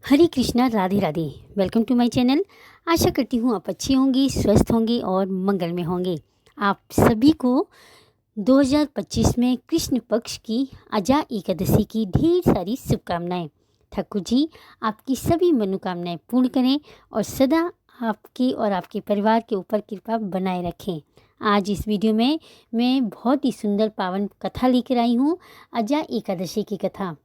Hare Krishna, Radhe Radhe. Welcome to my channel. आशा करती हूँ आप अच्छे होंगे, स्वस्थ होंगे और मंगल में होंगे। आप सभी को 2025 में कृष्ण पक्ष की अजा एकादशी की ढेर सारी शुभकामनाएं। ठाकुर जी आपकी सभी मनोकामनाएं पूर्ण करें और सदा आपके और आपके परिवार के ऊपर कृपा बनाए रखें। आज इस वीडियो में मैं बहुत ही सुंदर पावन कथा लेकर आई हूँ। अजा एकादशी की कथा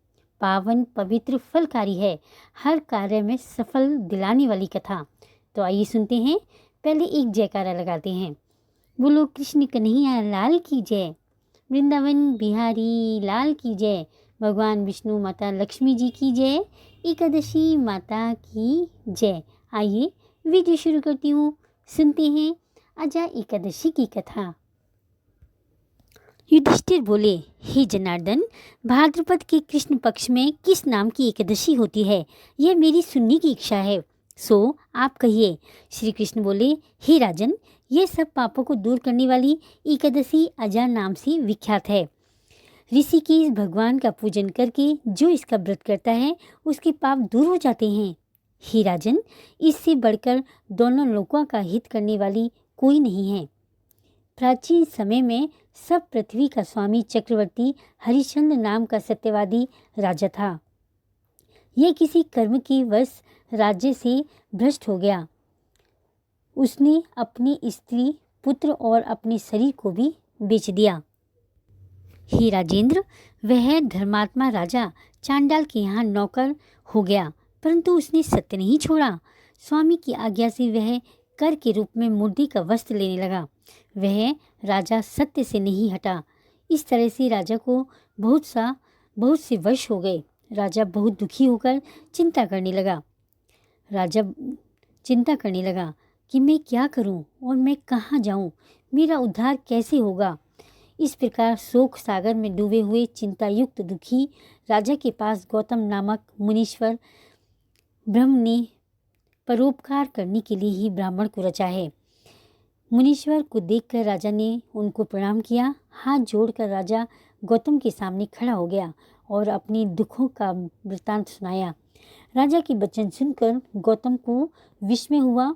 पावन, पवित्र, फलकारी है। हर कार्य में सफल दिलाने वाली कथा। तो आइए सुनते हैं। पहले एक जयकारा लगाते हैं। बोलो कृष्ण कन्हैया लाल की जय, वृंदावन बिहारी लाल की जय, भगवान विष्णु माता लक्ष्मी जी की जय, एकादशी माता की जय। आइए वीडियो शुरू करती हूँ। सुनते हैं अजा एकादशी की कथा। युधिष्ठिर बोले, हे जनार्दन, भाद्रपद के कृष्ण पक्ष में किस नाम की एकादशी होती है, यह मेरी सुनने की इच्छा है, सो आप कहिए। श्री कृष्ण बोले, हे राजन, यह सब पापों को दूर करने वाली एकादशी अजा नाम से विख्यात है। ऋषिकेश भगवान का पूजन करके जो इसका व्रत करता है उसके पाप दूर हो जाते हैं। हे राजन, इससे बढ़कर दोनों लोकों का हित करने वाली कोई नहीं है। प्राचीन समय में सब पृथ्वी का स्वामी चक्रवर्ती हरिश्चंद्र नाम का सत्यवादी राजा था। यह किसी कर्म के वश राज्य से भ्रष्ट हो गया। उसने अपनी स्त्री, पुत्र और अपने शरीर को भी बेच दिया। हे राजेंद्र, वह धर्मात्मा राजा चांडाल के यहाँ नौकर हो गया, परंतु उसने सत्य नहीं छोड़ा। स्वामी की आज्ञा से वह कर के रूप में मूर्ति का वस्त्र लेने लगा। वह राजा सत्य से नहीं हटा। इस तरह से राजा को बहुत से वर्ष हो गए। राजा बहुत दुखी होकर चिंता करने लगा कि मैं क्या करूं और मैं कहाँ जाऊं, मेरा उद्धार कैसे होगा। इस प्रकार शोक सागर में डूबे हुए चिंतायुक्त दुखी राजा के पास गौतम नामक मुनीश्वर ब्रह्म ने परोपकार करने के लिए ही ब्राह्मण को रचा है। मुनीश्वर को देखकर राजा ने उनको प्रणाम किया। हाथ जोड़कर राजा गौतम के सामने खड़ा हो गया और अपने दुखों का वृत्तांत सुनाया। राजा के वचन सुनकर गौतम को विस्मय हुआ।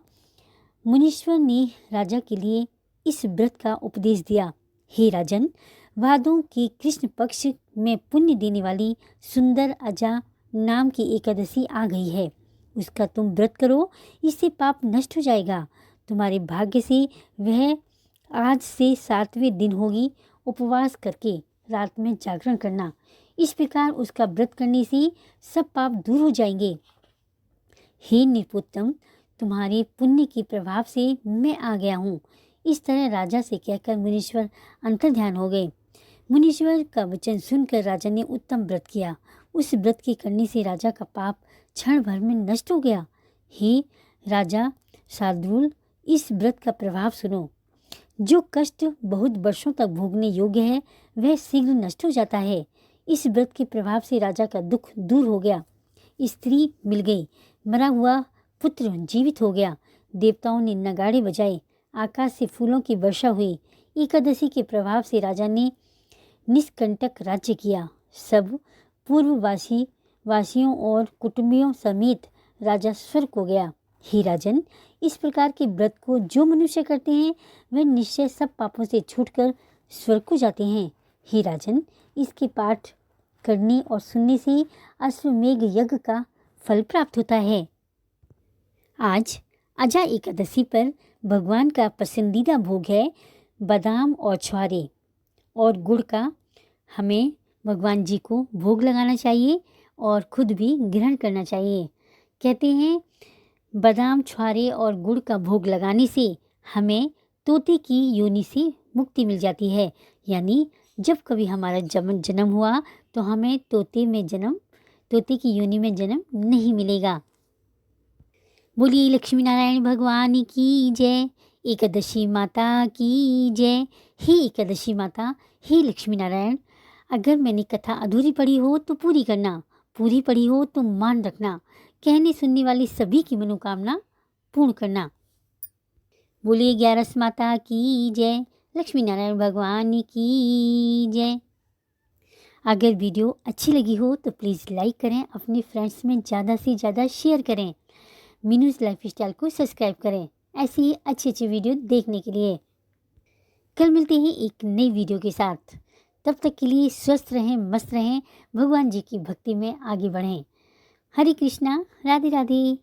मुनीश्वर ने राजा के लिए इस व्रत का उपदेश दिया। हे राजन, भादों के कृष्ण पक्ष में पुण्य देने वाली सुंदर अजा नाम की एकादशी आ गई है। उसका तुम व्रत करो, इससे पाप नष्ट हो जाएगा। तुम्हारे भाग्य से वह आज से 7वें दिन होगी। उपवास करके रात में जागरण करना। इस प्रकार उसका व्रत करने से सब पाप दूर हो जाएंगे। हे निपुत्तम, तुम्हारे पुण्य के प्रभाव से मैं आ गया हूँ। इस तरह राजा से कहकर मुनीश्वर अंतर्ध्यान हो गए। मुनीश्वर का वचन सुनकर राजा ने उत्तम व्रत किया। उस व्रत के करने से राजा का पाप क्षण भर में नष्ट हो गया। हे राजा शार्दूल, इस व्रत का प्रभाव सुनो। जो कष्ट बहुत वर्षों तक भोगने योग्य है वह शीघ्र नष्ट हो जाता है। इस व्रत के प्रभाव से राजा का दुख दूर हो गया। स्त्री मिल गई, मरा हुआ पुत्र जीवित हो गया। देवताओं ने नगाड़े बजाए, आकाश से फूलों की वर्षा हुई। एकादशी के प्रभाव से राजा ने निष्कंटक राज्य किया। सब वासियों और कुटुंबियों समेत राजा स्वर्ग को गया। हे राजन, इस प्रकार के व्रत को जो मनुष्य करते हैं वह निश्चय सब पापों से छूटकर स्वर्ग को जाते हैं। हे राजन, इसके पाठ करने और सुनने से अश्वमेघ यज्ञ का फल प्राप्त होता है। आज अजा एकादशी पर भगवान का पसंदीदा भोग है बादाम और छुआरे और गुड़ का। हमें भगवान जी को भोग लगाना चाहिए और खुद भी ग्रहण करना चाहिए। कहते हैं बादाम, छुआरे और गुड़ का भोग लगाने से हमें तोते की योनि से मुक्ति मिल जाती है। यानी जब कभी हमारा जन्म हुआ तो हमें तोते की योनि में जन्म नहीं मिलेगा। बोलिए लक्ष्मी नारायण भगवान की जय, एकादशी माता की जय। हे एकादशी माता, हे लक्ष्मी नारायण, अगर मैंने कथा अधूरी पढ़ी हो तो पूरी करना, पूरी पढ़ी हो तो मान रखना, कहने सुनने वाली सभी की मनोकामना पूर्ण करना। बोलिए 11 माता की जय, लक्ष्मी नारायण भगवान की जय। अगर वीडियो अच्छी लगी हो तो प्लीज़ लाइक करें, अपने फ्रेंड्स में ज़्यादा से ज़्यादा शेयर करें। मीनूज़ लाइफस्टाइल को सब्सक्राइब करें ऐसी ही अच्छी अच्छी वीडियो देखने के लिए। कल मिलते हैं एक नई वीडियो के साथ। तब तक के लिए स्वस्थ रहें, मस्त रहें, भगवान जी की भक्ति में आगे बढ़ें। हरे कृष्णा, राधे राधे।